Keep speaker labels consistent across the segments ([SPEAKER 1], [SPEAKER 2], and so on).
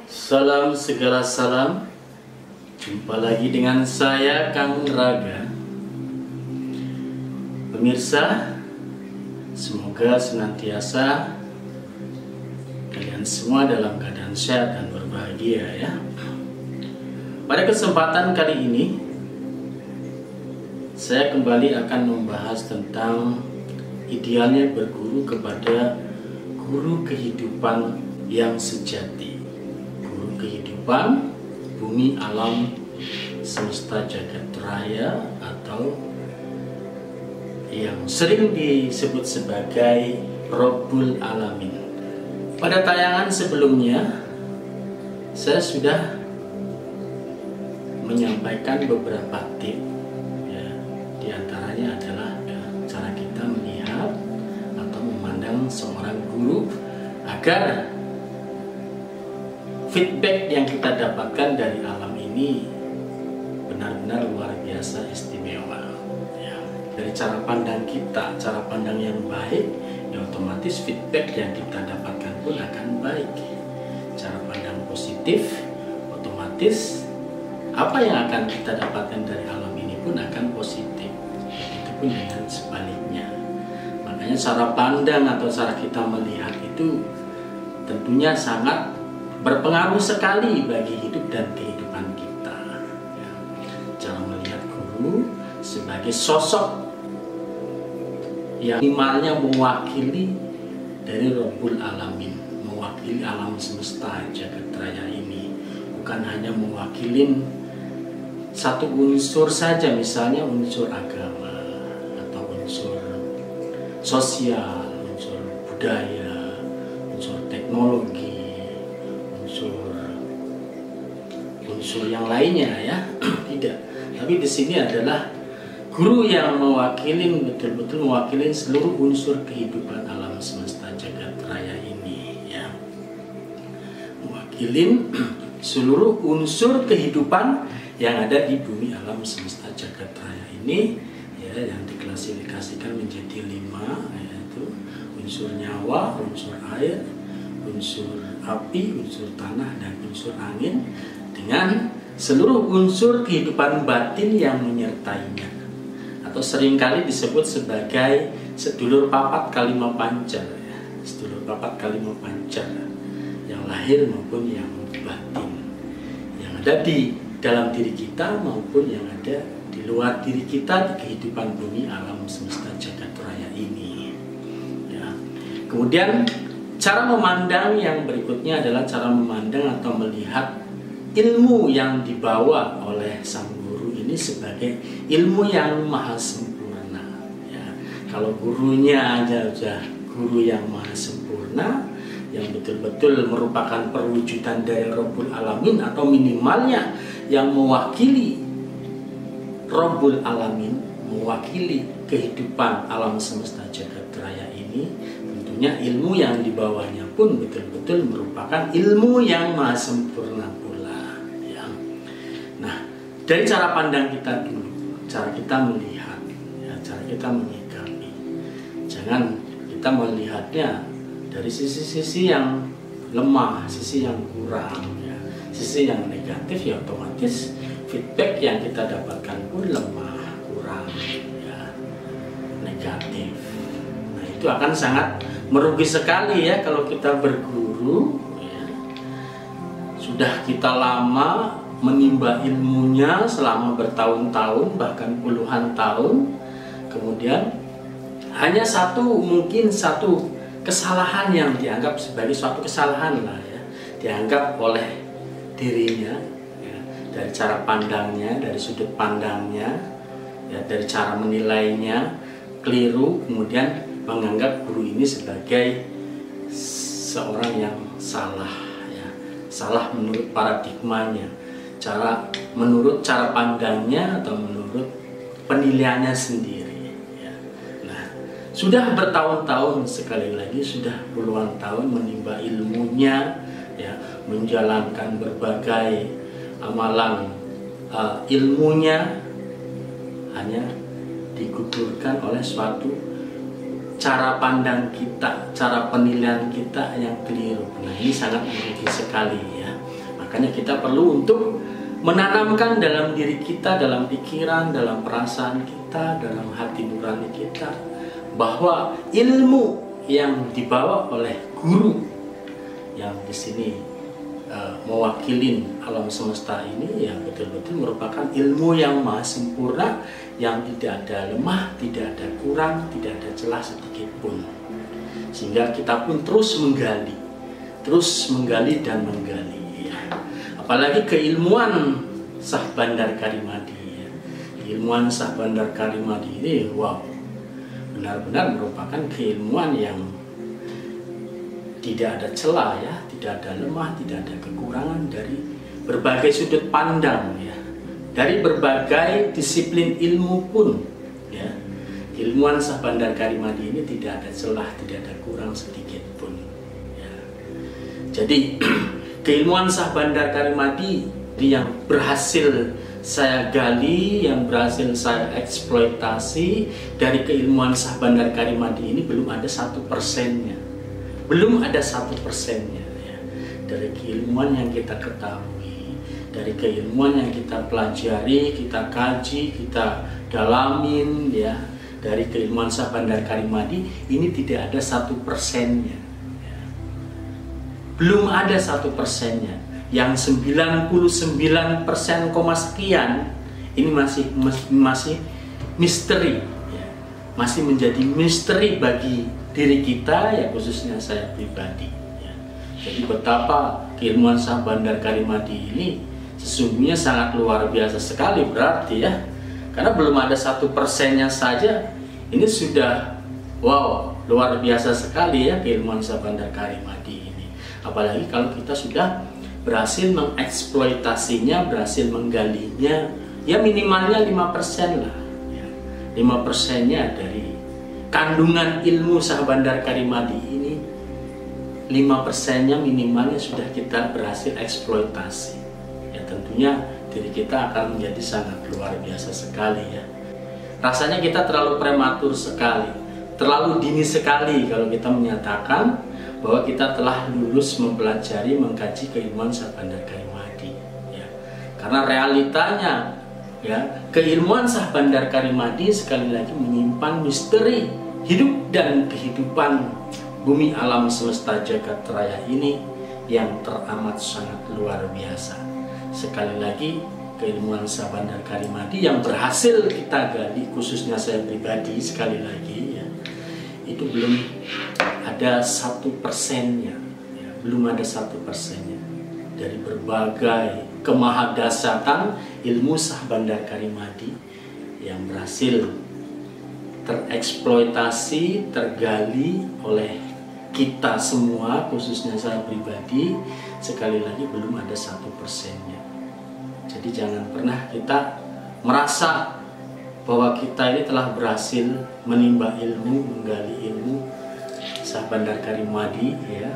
[SPEAKER 1] Salam segala salam. Jumpa lagi dengan saya Kang Raga. Pemirsa, semoga senantiasa kalian semua dalam keadaan sehat dan berbahagia ya. Pada kesempatan kali ini saya kembali akan membahas tentang idealnya berguru kepada guru kehidupan yang sejati. Guru kehidupan bumi alam semesta jagat raya, atau yang sering disebut sebagai Rabbul Alamin. Pada tayangan sebelumnya saya sudah menyampaikan beberapa tips ya. Di antaranya adalah cara kita melihat atau memandang seorang guru agar feedback yang kita dapatkan dari alam ini benar-benar luar biasa istimewa ya. Dari cara pandang kita, cara pandang yang baik, ya otomatis feedback yang kita dapatkan pun akan baik. Cara pandang positif, otomatis apa yang akan kita dapatkan dari alam ini pun akan positif. Itu pun dengan sebaliknya. Makanya cara pandang atau cara kita melihat itu tentunya sangat berpengaruh sekali bagi hidup dan kehidupan kita ya. Cara melihat guru sebagai sosok yang minimalnya mewakili dari Rabbul Alamin, mewakili alam semesta jagat raya ini, bukan hanya mewakili satu unsur saja, misalnya unsur agama atau unsur sosial, unsur budaya, unsur teknologi, unsur yang lainnya ya. Tidak, tapi di sini adalah guru yang mewakili, betul-betul mewakili seluruh unsur kehidupan alam semesta jagat raya ini ya. Mewakili seluruh unsur kehidupan yang ada di bumi alam semesta jagat raya ini ya, yang diklasifikasikan menjadi 5, yaitu unsur nyawa, unsur air, unsur api, unsur tanah, dan unsur angin, dengan seluruh unsur kehidupan batin yang menyertainya, atau seringkali disebut sebagai sedulur papat kalima panca ya. Sedulur papat kalima panca yang lahir maupun yang batin, yang ada di dalam diri kita maupun yang ada di luar diri kita, di kehidupan bumi alam semesta jagat raya ini ya. Kemudian cara memandang yang berikutnya adalah cara memandang atau melihat ilmu yang dibawa oleh sang guru ini sebagai ilmu yang maha sempurna ya. Kalau gurunya aja sudah guru yang maha sempurna, yang betul-betul merupakan perwujudan dari Rabbul Alamin, atau minimalnya yang mewakili Rabbul Alamin, mewakili kehidupan alam semesta jagat raya ini, tentunya ilmu yang dibawanya pun betul-betul merupakan ilmu yang maha sempurna pula ya. Nah, dari cara pandang kita dulu, cara kita melihat ya, cara kita menyikapi, jangan kita melihatnya dari sisi-sisi yang lemah, sisi yang kurang ya, sisi yang negatif, ya otomatis feedback yang kita dapatkan pun lemah, kurang ya, negatif. Nah, itu akan sangat merugi sekali ya kalau kita berguru ya. Sudah kita lama menimba ilmunya selama bertahun-tahun, bahkan puluhan tahun, kemudian hanya mungkin satu kesalahan yang dianggap sebagai suatu kesalahan lah ya, dianggap oleh dirinya ya, dari cara pandangnya, dari sudut pandangnya ya, dari cara menilainya keliru, kemudian menganggap guru ini sebagai seorang yang salah ya, salah menurut paradigmanya, menurut cara pandangnya atau menurut penilaiannya sendiri. Sudah bertahun-tahun, sekali lagi sudah puluhan tahun menimba ilmunya ya, menjalankan berbagai amalan ilmunya, hanya digugurkan oleh suatu cara pandang kita, cara penilaian kita yang keliru. Nah, ini sangat merugi sekali ya. Makanya kita perlu untuk menanamkan dalam diri kita, dalam pikiran, dalam perasaan kita, dalam hati nurani kita, bahwa ilmu yang dibawa oleh guru yang di sini mewakilin alam semesta ini, yang betul-betul merupakan ilmu yang maha sempurna, yang tidak ada lemah, tidak ada kurang, tidak ada celah sedikit pun. Sehingga kita pun terus menggali dan menggali, ya. Apalagi keilmuan Sah Bandar Karimadi, ya. Keilmuan Sah Bandar Karimadi ini, wow, benar-benar merupakan keilmuan yang tidak ada celah, ya, tidak ada lemah, tidak ada kekurangan dari berbagai sudut pandang, ya, dari berbagai disiplin ilmu pun, ya. Keilmuan Sah Bandar Karimadi ini tidak ada celah, tidak ada kurang sedikit pun, ya. Jadi keilmuan Sah Bandar Karimadi yang berhasil saya gali, yang berhasil saya eksploitasi dari keilmuan Sah Bandar Karimadi ini belum ada 1%-nya. Belum ada 1%-nya, ya. Dari keilmuan yang kita ketahui, dari keilmuan yang kita pelajari, kita kaji, kita dalamin, ya, dari keilmuan Sah Bandar Karimadi ini tidak ada 1%-nya, ya. Belum ada 1%-nya. Yang 99% sekian ini masih misteri, ya. Masih menjadi misteri bagi diri kita, ya, khususnya saya pribadi, ya. Jadi betapa keilmuan Sah Bandar Karimadi ini sesungguhnya sangat luar biasa sekali berarti, ya. Karena belum ada 1%-nya saja ini sudah wow, luar biasa sekali, ya, keilmuan Sah Bandar Karimadi ini. Apalagi kalau kita sudah berhasil mengeksploitasinya, berhasil menggalinya, ya minimalnya 5% lah, ya. 5%-nya dari kandungan ilmu Sah Bandar Karimadi ini, 5%-nya minimalnya sudah kita berhasil eksploitasi. Ya tentunya diri kita akan menjadi sangat luar biasa sekali, ya. Rasanya kita terlalu prematur sekali, terlalu dini sekali kalau kita menyatakan bahwa kita telah lulus mempelajari, mengkaji keilmuan Sah Bandar Karimadi, ya. Karena realitanya, ya, keilmuan Sah Bandar Karimadi sekali lagi menyimpan misteri hidup dan kehidupan bumi alam semesta jagat raya ini yang teramat sangat luar biasa. Sekali lagi, keilmuan Sah Bandar Karimadi yang berhasil kita gali, khususnya saya pribadi, sekali lagi, ya, itu belum ada 1%-nya, ya, belum ada 1%-nya dari berbagai kemahadasatan ilmu Sah Bandar Karimadi yang berhasil tereksploitasi, tergali oleh kita semua, khususnya saya pribadi. Sekali lagi belum ada 1%-nya. Jadi jangan pernah kita merasa bahwa kita ini telah berhasil menimba ilmu, menggali ilmu Sah Bandar Karimadi, ya.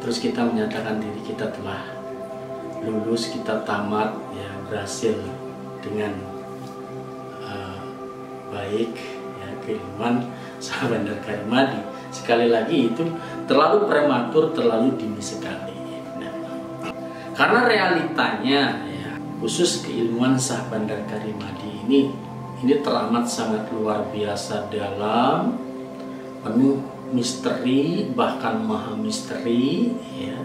[SPEAKER 1] Terus kita menyatakan diri kita telah lulus, kita tamat, ya, berhasil dengan baik, ya, keilmuan Sah Bandar Karimadi. Sekali lagi itu terlalu prematur, terlalu dini sekali. Nah, karena realitanya, ya, khusus keilmuan Sah Bandar Karimadi ini teramat sangat luar biasa dalam, penuh misteri, bahkan maha misteri, ya.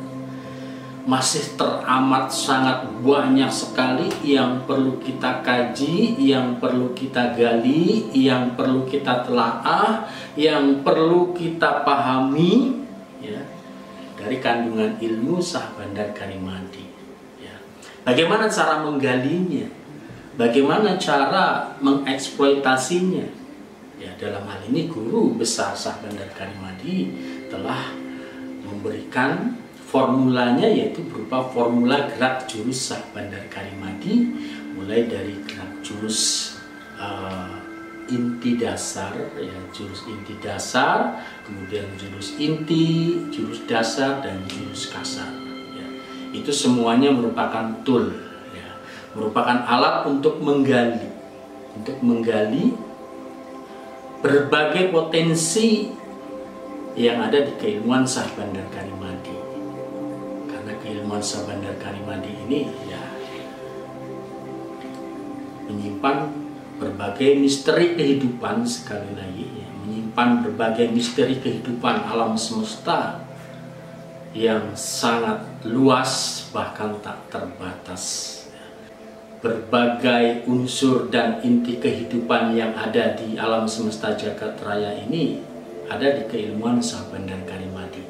[SPEAKER 1] Masih teramat sangat banyak sekali yang perlu kita kaji, yang perlu kita gali, yang perlu kita telaah, yang perlu kita pahami, ya, dari kandungan ilmu Sah Bandar Karimadi, ya. Bagaimana cara menggalinya? Bagaimana cara mengeksploitasinya? Ya, dalam hal ini guru besar Sah Bandar Karimadi telah memberikan formulanya, yaitu berupa formula gerak jurus Sah Bandar Karimadi, mulai dari gerak jurus inti dasar, ya, jurus inti dasar, kemudian jurus inti, jurus dasar, dan jurus kasar, ya. Itu semuanya merupakan tool, ya, merupakan alat untuk menggali berbagai potensi yang ada di keilmuan Sah Bandar Karimadi. Karena keilmuan Sabandar Karimadi ini ya menyimpan berbagai misteri kehidupan, sekali lagi ya, menyimpan berbagai misteri kehidupan alam semesta yang sangat luas, bahkan tak terbatas. Berbagai unsur dan inti kehidupan yang ada di alam semesta jagat raya ini ada di keilmuan Sabandar Karimadi.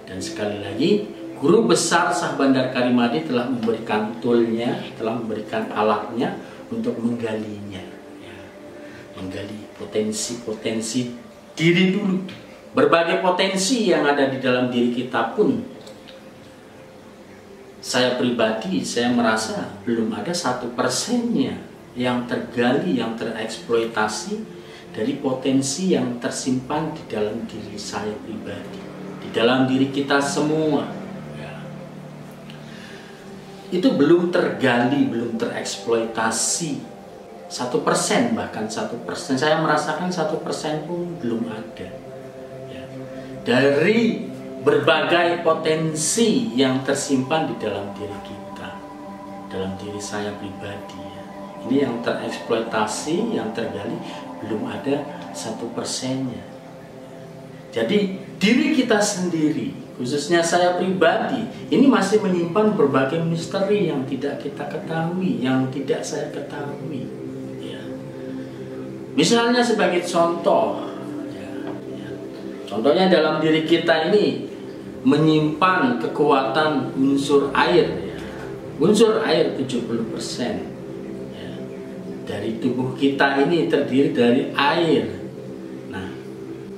[SPEAKER 1] Dan sekali lagi, guru besar Sabandar Karimadi telah memberikan toolnya, telah memberikan alatnya untuk menggalinya, ya. Menggali potensi-potensi diri dulu. Berbagai potensi yang ada di dalam diri kita pun, saya pribadi, saya merasa belum ada 1%-nya yang tergali, yang tereksploitasi dari potensi yang tersimpan di dalam diri saya pribadi, di dalam diri kita semua. Ya. Itu belum tergali, belum tereksploitasi 1%, bahkan 1%. Saya merasakan 1% pun belum ada. Ya. Dari berbagai potensi yang tersimpan di dalam diri kita, dalam diri saya pribadi, ya. Ini yang tereksploitasi, yang tergali belum ada 1%-nya. Jadi diri kita sendiri, khususnya saya pribadi, ini masih menyimpan berbagai misteri yang tidak kita ketahui, yang tidak saya ketahui. Ya. Misalnya sebagai contoh, contohnya dalam diri kita ini menyimpan kekuatan unsur air, ya. Unsur air 70%, ya. Dari tubuh kita ini terdiri dari air. Nah,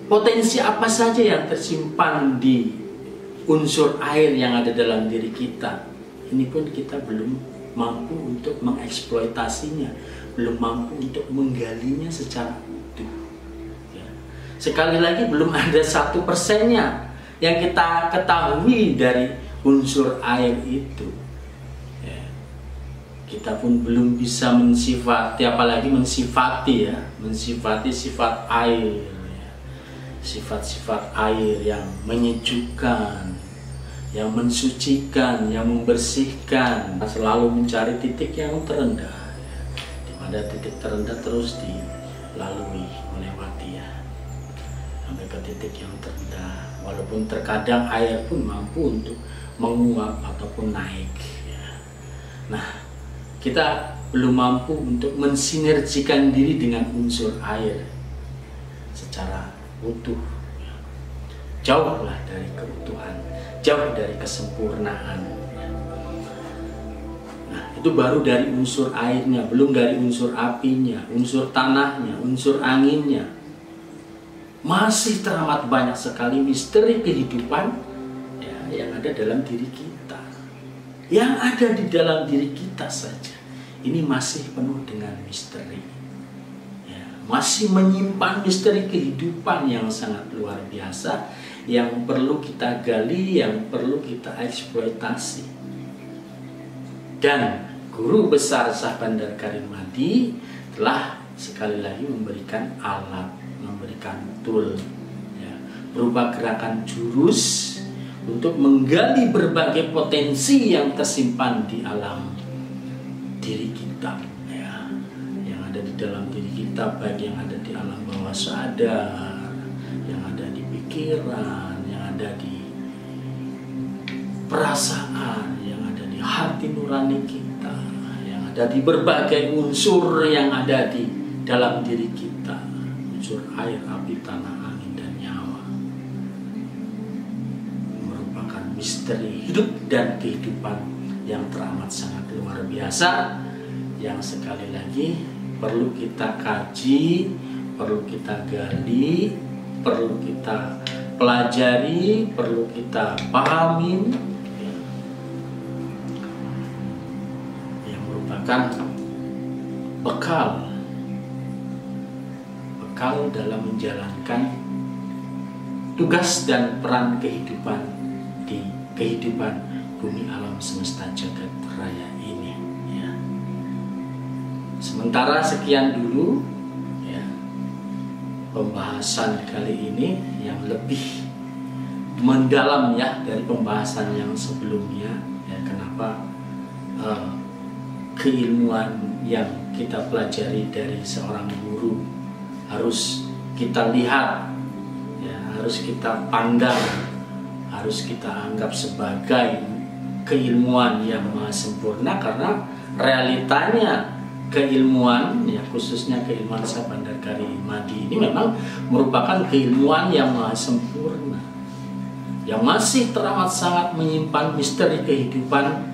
[SPEAKER 1] potensi apa saja yang tersimpan di unsur air yang ada dalam diri kita, ini pun kita belum mampu untuk mengeksploitasinya, belum mampu untuk menggalinya secara utuh, ya. Sekali lagi, belum ada 1%-nya yang kita ketahui dari unsur air itu, ya. Kita pun belum bisa mensifati, apalagi mensifati, ya, mensifati sifat air, ya. Sifat-sifat air yang menyejukkan, yang mensucikan, yang membersihkan, selalu mencari titik yang terendah, ya. Di mana titik terendah terus dilalui, melewati, ya, sampai ke titik yang terendah. Walaupun terkadang air pun mampu untuk menguap ataupun naik, ya. Nah, kita belum mampu untuk mensinergikan diri dengan unsur air secara utuh, ya. Jauhlah dari keutuhan, jauh dari kesempurnaan, ya. Nah, itu baru dari unsur airnya, belum dari unsur apinya, unsur tanahnya, unsur anginnya. Masih teramat banyak sekali misteri kehidupan, ya, yang ada dalam diri kita. Yang ada di dalam diri kita saja ini masih penuh dengan misteri, ya, masih menyimpan misteri kehidupan yang sangat luar biasa, yang perlu kita gali, yang perlu kita eksploitasi. Dan guru besar Sabandar Karimadi telah sekali lagi memberikan alat, memberikan tool, ya, berupa gerakan jurus untuk menggali berbagai potensi yang tersimpan di alam diri kita, ya, yang ada di dalam diri kita, baik yang ada di alam bawah sadar, yang ada di pikiran, yang ada di perasaan, yang ada di hati nurani kita, yang ada di berbagai unsur yang ada di dalam diri kita, unsur air, api, tanah, angin, dan nyawa. Merupakan misteri hidup dan kehidupan yang teramat sangat luar biasa, yang sekali lagi perlu kita kaji, perlu kita gali, perlu kita pelajari, perlu kita pahamin, ya, yang merupakan bekal dalam menjalankan tugas dan peran kehidupan di kehidupan bumi alam semesta jagat raya ini, ya. Sementara sekian dulu, ya, pembahasan kali ini yang lebih mendalam ya dari pembahasan yang sebelumnya ya, kenapa keilmuan yang kita pelajari dari seorang guru harus kita lihat ya, harus kita pandang, harus kita anggap sebagai keilmuan yang maha sempurna, karena realitanya keilmuan ya, khususnya keilmuan Sabandakari Madi ini memang merupakan keilmuan yang maha sempurna, yang masih teramat sangat menyimpan misteri kehidupan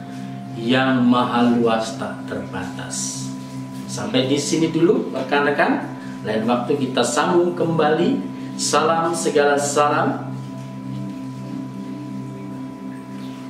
[SPEAKER 1] yang maha luas tak terbatas. Sampai di sini dulu rekan-rekan, lain waktu kita sambung kembali. Salam segala salam.